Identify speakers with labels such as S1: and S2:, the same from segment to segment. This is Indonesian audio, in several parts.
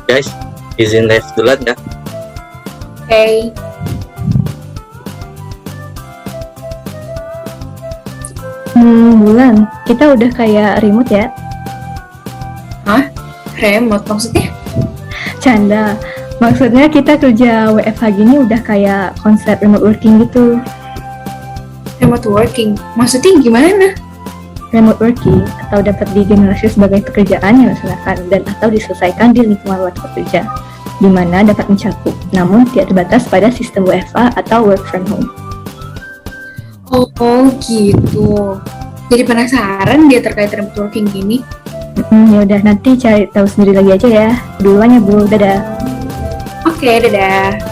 S1: Guys, izin live duluan ya.
S2: Oke.
S3: Bulan, kita udah kayak remote ya?
S2: Hah? Remote maksudnya?
S3: Canda. Maksudnya kita kerja WFH gini udah kayak konsep remote working gitu.
S2: Remote working? Maksudnya gimana?
S3: Remote working atau dapat digenerasi sebagai pekerjaan yang dilaksanakan dan atau diselesaikan di lingkungan luar bekerja, di mana dapat mencakup, namun tidak terbatas pada sistem WFH atau work from home.
S2: Oh gitu. Jadi penasaran dia terkait remote working gini.
S3: Ya udah, nanti cari tahu sendiri lagi aja ya. Duluan ya Bu, dadah.
S2: Oke, dadah.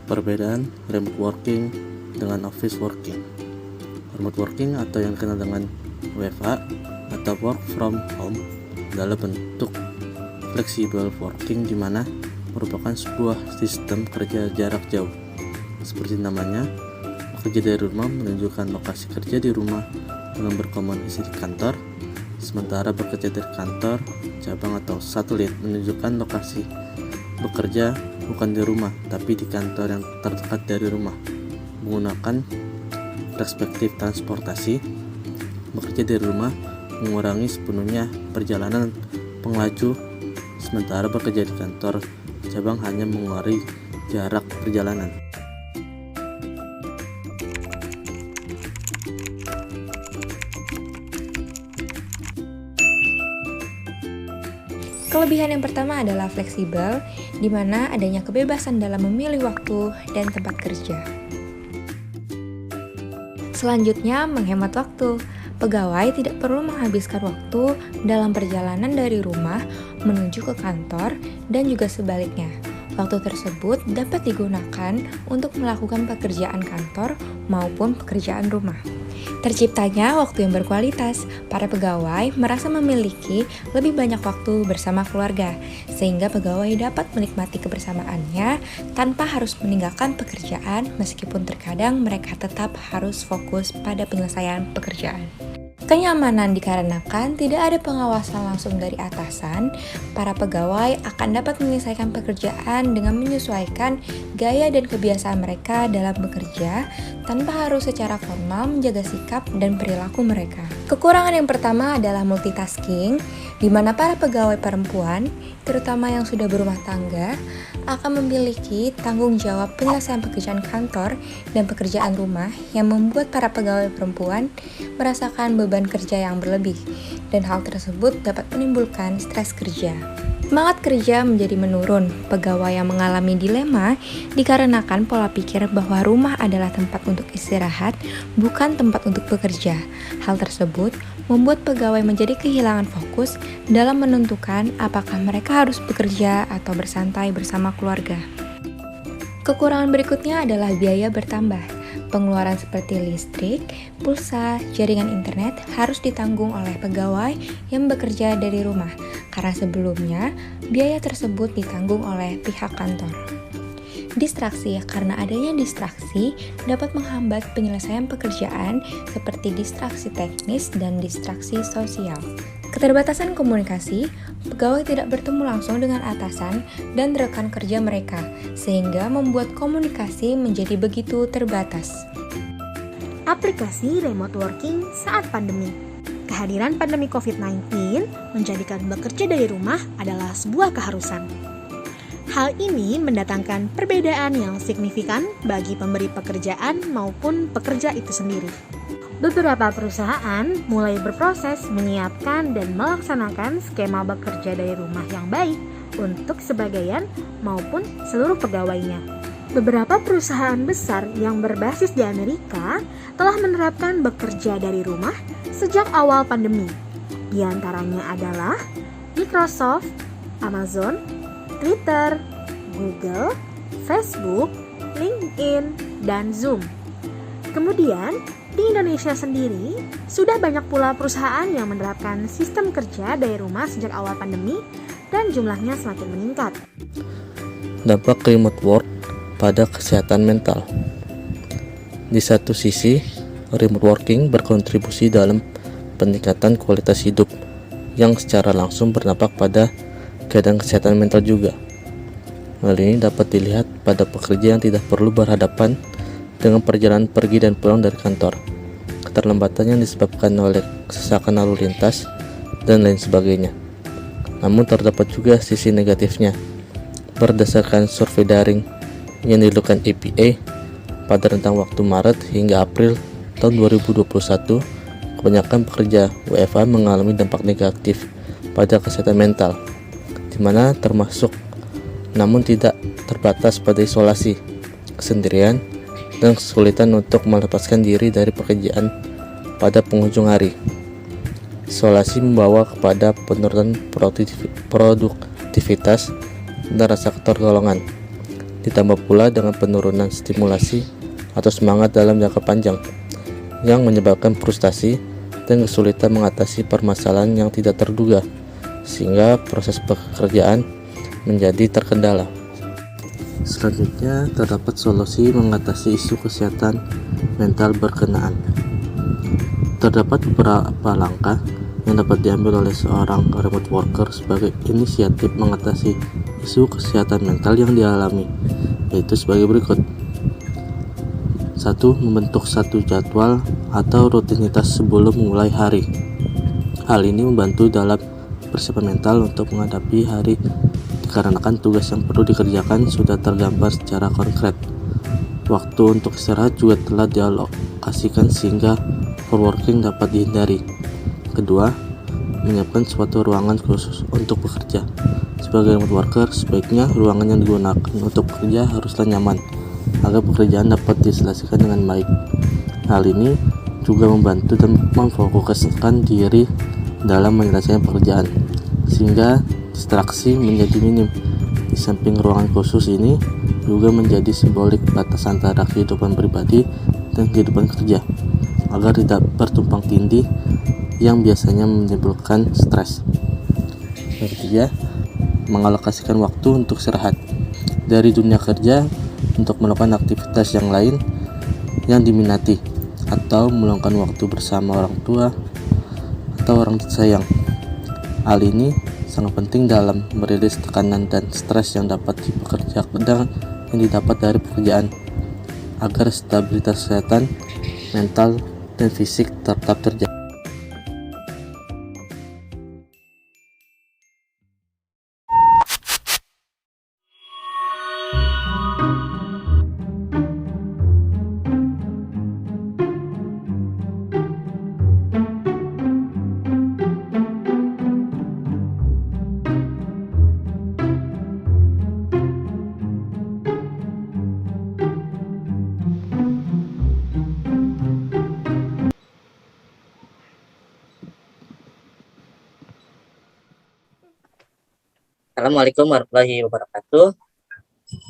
S4: Perbedaan remote working dengan office working. Remote working atau yang dikenal dengan WFH atau work from home adalah bentuk flexible working di mana merupakan sebuah sistem kerja jarak jauh. Seperti namanya, bekerja dari rumah menunjukkan lokasi kerja di rumah dengan berkomunikasi di kantor, sementara bekerja dari kantor, cabang atau satelit menunjukkan lokasi bekerja bukan di rumah, tapi di kantor yang terdekat dari rumah. Menggunakan perspektif transportasi, bekerja dari rumah mengurangi sepenuhnya perjalanan pengelaju, sementara bekerja di kantor cabang hanya mengurangi jarak perjalanan.
S5: Kelebihan yang pertama adalah fleksibel, di mana adanya kebebasan dalam memilih waktu dan tempat kerja. Selanjutnya, menghemat waktu. Pegawai tidak perlu menghabiskan waktu dalam perjalanan dari rumah menuju ke kantor dan juga sebaliknya. Waktu tersebut dapat digunakan untuk melakukan pekerjaan kantor maupun pekerjaan rumah. Terciptanya waktu yang berkualitas, para pegawai merasa memiliki lebih banyak waktu bersama keluarga, sehingga pegawai dapat menikmati kebersamaannya tanpa harus meninggalkan pekerjaan meskipun terkadang mereka tetap harus fokus pada penyelesaian pekerjaan. Kenyamanan dikarenakan tidak ada pengawasan langsung dari atasan, para pegawai akan dapat menyelesaikan pekerjaan dengan menyesuaikan gaya dan kebiasaan mereka dalam bekerja tanpa harus secara formal menjaga sikap dan perilaku mereka. Kekurangan yang pertama adalah multitasking, di mana para pegawai perempuan, terutama yang sudah berumah tangga, akan memiliki tanggung jawab penyelesaian pekerjaan kantor dan pekerjaan rumah yang membuat para pegawai perempuan merasakan beban kerja yang berlebih, dan hal tersebut dapat menimbulkan stres kerja. Semangat kerja menjadi menurun. Pegawai yang mengalami dilema dikarenakan pola pikir bahwa rumah adalah tempat untuk istirahat, bukan tempat untuk bekerja. Hal tersebut membuat pegawai menjadi kehilangan fokus dalam menentukan apakah mereka harus bekerja atau bersantai bersama keluarga. Kekurangan berikutnya adalah biaya bertambah. Pengeluaran seperti listrik, pulsa, jaringan internet harus ditanggung oleh pegawai yang bekerja dari rumah, karena sebelumnya biaya tersebut ditanggung oleh pihak kantor. Distraksi, karena adanya distraksi dapat menghambat penyelesaian pekerjaan seperti distraksi teknis dan distraksi sosial. Keterbatasan komunikasi, pegawai tidak bertemu langsung dengan atasan dan rekan kerja mereka, sehingga membuat komunikasi menjadi begitu terbatas.
S6: Aplikasi remote working saat pandemi. Kehadiran pandemi COVID-19 menjadikan bekerja dari rumah adalah sebuah keharusan. Hal ini mendatangkan perbedaan yang signifikan bagi pemberi pekerjaan maupun pekerja itu sendiri. Beberapa perusahaan mulai berproses menyiapkan dan melaksanakan skema bekerja dari rumah yang baik untuk sebagian maupun seluruh pegawainya. Beberapa perusahaan besar yang berbasis di Amerika telah menerapkan bekerja dari rumah sejak awal pandemi. Di antaranya adalah Microsoft, Amazon, Twitter, Google, Facebook, LinkedIn, dan Zoom. Kemudian, di Indonesia sendiri, sudah banyak pula perusahaan yang menerapkan sistem kerja dari rumah sejak awal pandemi dan jumlahnya semakin meningkat.
S4: Dampak remote work pada kesehatan mental. Di satu sisi, remote working berkontribusi dalam peningkatan kualitas hidup yang secara langsung berdampak pada keadaan kesehatan mental juga. Hal ini dapat dilihat pada pekerja yang tidak perlu berhadapan dengan perjalanan pergi dan pulang dari kantor, keterlambatan yang disebabkan oleh kesesakan lalu lintas, dan lain sebagainya. Namun terdapat juga sisi negatifnya. Berdasarkan survei daring yang dilakukan APA pada rentang waktu Maret hingga April tahun 2021, kebanyakan pekerja WFH mengalami dampak negatif pada kesehatan mental, di mana termasuk namun tidak terbatas pada isolasi, kesendirian, dan kesulitan untuk melepaskan diri dari pekerjaan pada penghujung hari. Isolasi membawa kepada penurunan produktivitas dan rasa ketergolongan, ditambah pula dengan penurunan stimulasi atau semangat dalam jangka panjang, yang menyebabkan frustasi dan kesulitan mengatasi permasalahan yang tidak terduga, sehingga proses pekerjaan menjadi terkendala. Selanjutnya, terdapat solusi mengatasi isu kesehatan mental berkenaan. Terdapat beberapa langkah yang dapat diambil oleh seorang remote worker sebagai inisiatif mengatasi isu kesehatan mental yang dialami, yaitu sebagai berikut. 1. Membentuk satu jadwal atau rutinitas sebelum memulai hari. Hal ini membantu dalam persiapan mental untuk menghadapi hari dikarenakan tugas yang perlu dikerjakan sudah tergambar secara konkret. Waktu untuk istirahat juga telah dialokasikan sehingga overworking dapat dihindari. Kedua, menyiapkan suatu ruangan khusus untuk bekerja. Sebagai remote worker, sebaiknya ruangan yang digunakan untuk bekerja haruslah nyaman, agar pekerjaan dapat diselesaikan dengan baik. Hal ini juga membantu dan memfokuskan diri dalam menyelesaikan pekerjaan, sehingga distraksi menjadi minim. Di samping ruangan khusus ini juga menjadi simbolik batas antara kehidupan pribadi dan kehidupan kerja, agar tidak bertumpang tindih yang biasanya menimbulkan stres. Ketiga, mengalokasikan waktu untuk istirahat dari dunia kerja untuk melakukan aktivitas yang lain yang diminati, atau meluangkan waktu bersama orang tua atau orang tersayang. Hal ini sangat penting dalam merilis tekanan dan stres yang dapat didapat dari pekerjaan, agar stabilitas kesehatan mental dan fisik tetap terjaga.
S1: Assalamualaikum warahmatullahi wabarakatuh.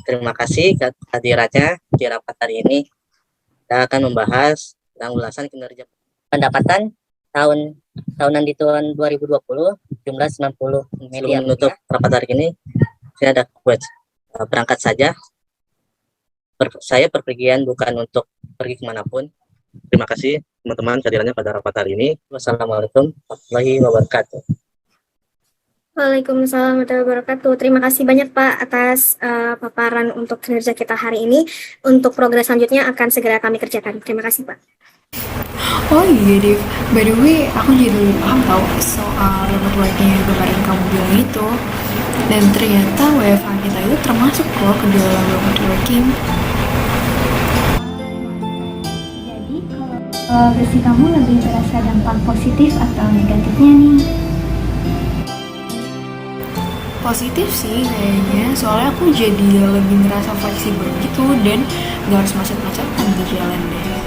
S1: Terima kasih kehadirannya di rapat hari ini. Kita akan membahas tentang ulasan kinerja pendapatan tahunan di tahun 2020 jumlah 90 miliar. Sebelum menutup rapat hari ini, saya ada quotes. Berangkat saja. Saya berpergian bukan untuk pergi kemanapun. Terima kasih teman-teman kehadirannya pada rapat hari ini. Wassalamualaikum warahmatullahi wabarakatuh.
S7: Waalaikumsalam warahmatullahi wabarakatuh. Terima kasih banyak Pak atas paparan untuk kinerja kita hari ini. Untuk progres selanjutnya akan segera kami kerjakan. Terima kasih Pak.
S2: Oh iya Div, by the way aku jadi lebih paham tau soal remote working yang kemarin kamu bilang itu. Dan ternyata WFH kita itu termasuk loh ke dalam remote working.
S3: Jadi kalau versi kamu lebih berasa dampak positif atau negatifnya nih?
S2: Positif sih kayaknya, soalnya aku jadi lebih ngerasa fleksibel gitu dan gak harus macet-macetan di jalan deh.